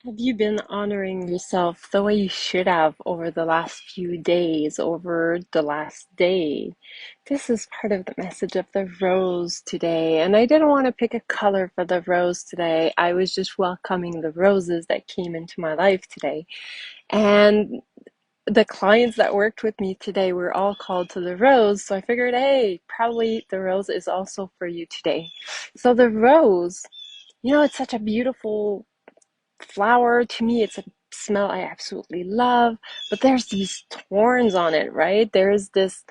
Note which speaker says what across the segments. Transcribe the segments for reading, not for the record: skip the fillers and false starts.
Speaker 1: Have you been honoring yourself the way you should have over the last few days, over the last day? This is part of the message of the rose today. And I didn't want to pick a color for the rose today. I was just welcoming the roses that came into my life today. And the clients that worked with me today were all called to the rose. So I figured, hey, probably the rose is also for you today. So the rose, it's such a beautiful flower. To me, it's a smell I absolutely love, but there's these thorns on it, right? There's this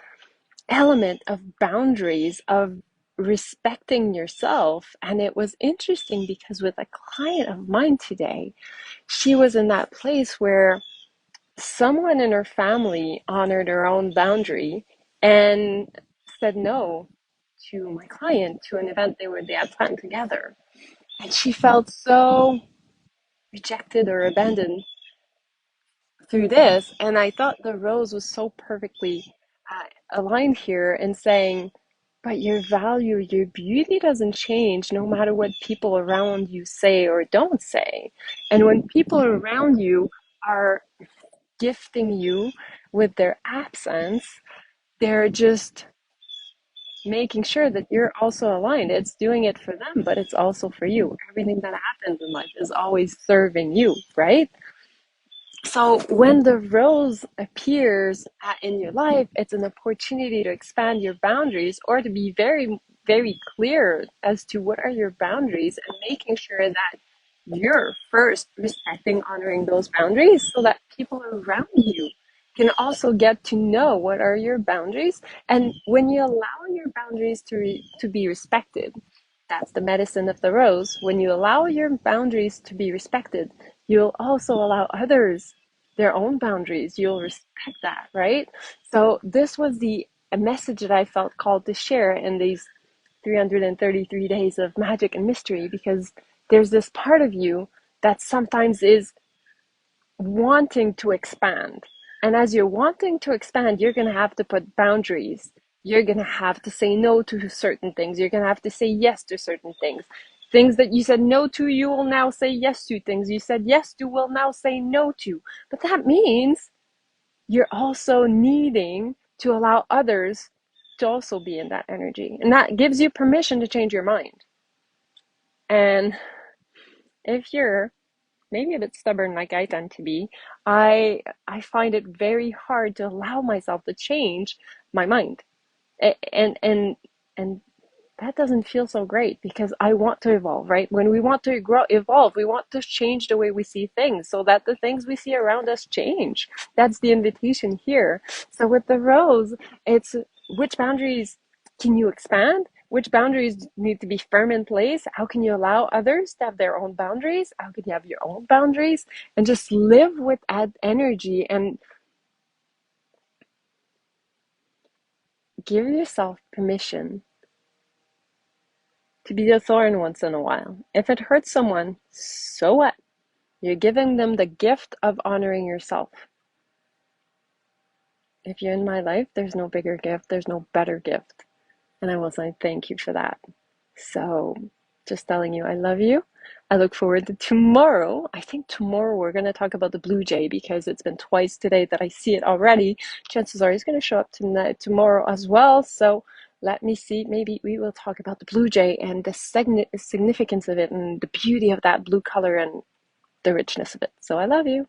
Speaker 1: element of boundaries, of respecting yourself. And it was interesting because with a client of mine today, she was in that place where someone in her family honored her own boundary and said no to my client to an event they had planned together. And she felt so rejected or abandoned through this. And I thought the rose was so perfectly aligned here in saying, but your value, your beauty doesn't change no matter what people around you say or don't say. And when people around you are gifting you with their absence, they're just making sure that you're also aligned. It's doing it for them, but it's also for you. Everything that happens in life is always serving you, right? So when the rose appears in your life, it's an opportunity to expand your boundaries or to be very, very clear as to what are your boundaries and making sure that you're first respecting, honoring those boundaries so that people around you can also get to know what are your boundaries. And when you allow your boundaries to be respected, that's the medicine of the rose. When you allow your boundaries to be respected, you'll also allow others their own boundaries. You'll respect that, right? So this was a message that I felt called to share in these 333 days of magic and mystery, because there's this part of you that sometimes is wanting to expand. And as you're wanting to expand, you're going to have to put boundaries. You're going to have to say no to certain things. You're going to have to say yes to certain things. Things that you said no to, you will now say yes to. Things you said yes to, will now say no to. But that means you're also needing to allow others to also be in that energy. And that gives you permission to change your mind. And if you're maybe a bit stubborn like I tend to be, I find it very hard to allow myself to change my mind. And and that doesn't feel so great because I want to evolve, right? When we want to evolve, we want to change the way we see things so that the things we see around us change. That's the invitation here. So with the rose, it's which boundaries can you expand? Which boundaries need to be firm in place? How can you allow others to have their own boundaries? How can you have your own boundaries? And just live with that energy and give yourself permission to be a thorn once in a while. If it hurts someone, so what? You're giving them the gift of honoring yourself. If you're in my life, there's no bigger gift, there's no better gift. And I will say thank you for that. So, just telling you, I love you. I look forward to tomorrow. I think tomorrow we're going to talk about the blue jay because it's been twice today that I see it already. Chances are he's going to show up tonight, tomorrow as well. So let me see. Maybe we will talk about the blue jay and the significance of it and the beauty of that blue color and the richness of it. So I love you.